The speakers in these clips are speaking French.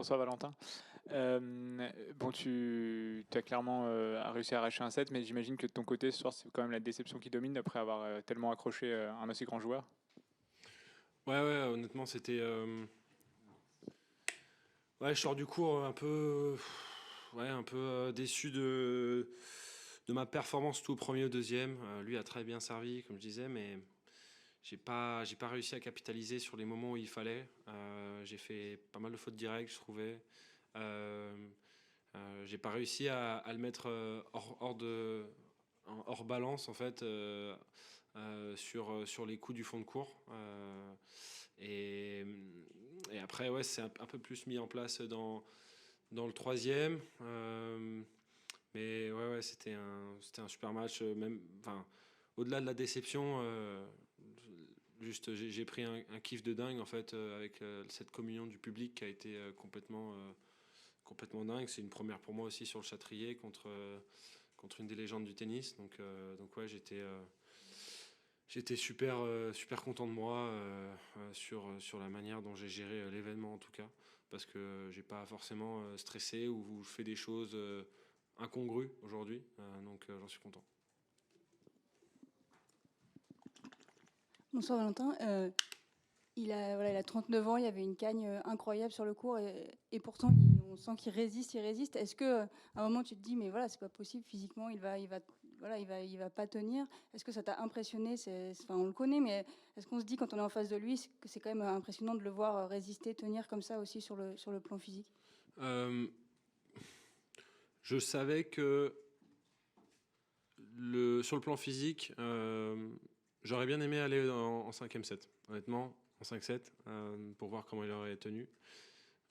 Bonsoir Valentin. Bon, tu as clairement réussi à arracher un set, mais j'imagine que de ton côté, ce soir, c'est quand même la déception qui domine après avoir tellement accroché un aussi grand joueur. Ouais, honnêtement, c'était. Ouais, je sors du cours un peu. Ouais, un peu déçu de ma performance tout au premier au deuxième. Lui a très bien servi, comme je disais, mais j'ai pas réussi à capitaliser sur les moments où il fallait. J'ai fait pas mal de fautes directes, je trouvais. Euh, j'ai pas réussi à le mettre hors balance en fait sur les coups du fond de cours. Et, et après, ouais, c'est un peu plus mis en place dans le troisième. Mais ouais, c'était un super match. Même, enfin, au-delà de la déception, juste, j'ai pris un kiff de dingue en fait avec cette communion du public qui a été complètement dingue. C'est une première pour moi aussi sur le Châtrier contre une des légendes du tennis. Donc ouais, j'étais super content de moi sur la manière dont j'ai géré l'événement en tout cas, parce que j'ai pas forcément stressé ou fait des choses incongrues aujourd'hui, donc j'en suis content. Bonsoir Valentin. Il a 39 ans, il y avait une cagne incroyable sur le court et pourtant on sent qu'il résiste, il résiste. Est-ce que à un moment tu te dis mais voilà c'est pas possible physiquement, il va pas tenir. Est-ce que ça t'a impressionné? Enfin, on le connaît, mais est-ce qu'on se dit quand on est en face de lui que c'est quand même impressionnant de le voir résister, tenir comme ça aussi sur le plan physique? Euh, je savais que sur le plan physique, j'aurais bien aimé aller en 5e set, honnêtement, en 5-7, pour voir comment il aurait tenu.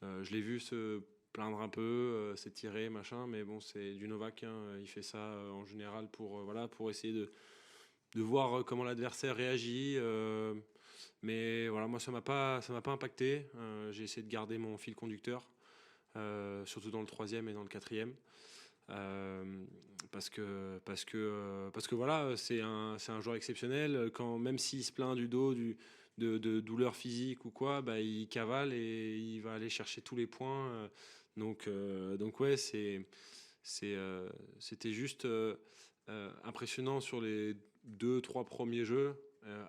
Je l'ai vu se plaindre un peu, s'étirer, machin, mais bon, c'est du Novak, hein, il fait ça en général pour essayer de voir comment l'adversaire réagit. Mais voilà, moi, ça m'a pas impacté. J'ai essayé de garder mon fil conducteur, surtout dans le troisième et dans le quatrième. Parce que voilà, c'est un joueur exceptionnel. Même s'il se plaint du dos, de douleurs physiques ou quoi, bah, il cavale et il va aller chercher tous les points. Donc ouais, c'était juste impressionnant sur les 2-3 premiers jeux.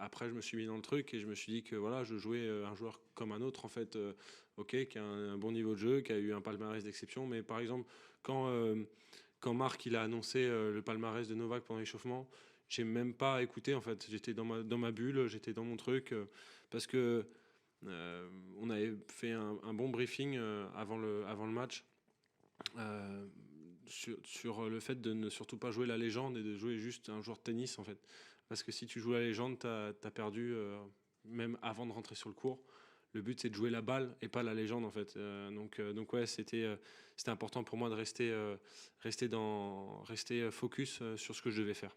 Après, je me suis mis dans le truc et je me suis dit que voilà, je jouais un joueur comme un autre en fait, ok, qui a un bon niveau de jeu, qui a eu un palmarès d'exception. Mais par exemple, quand quand Marc il a annoncé le palmarès de Novak pendant l'échauffement, j'ai même pas écouté en fait. J'étais dans ma bulle, j'étais dans mon truc parce que on avait fait un bon briefing avant le match euh, sur le fait de ne surtout pas jouer la légende et de jouer juste un joueur de tennis en fait. Parce que si tu joues la légende, t'as perdu même avant de rentrer sur le court. Le but c'est de jouer la balle et pas la légende en fait. Donc ouais, c'était important pour moi de rester focus sur ce que je devais faire.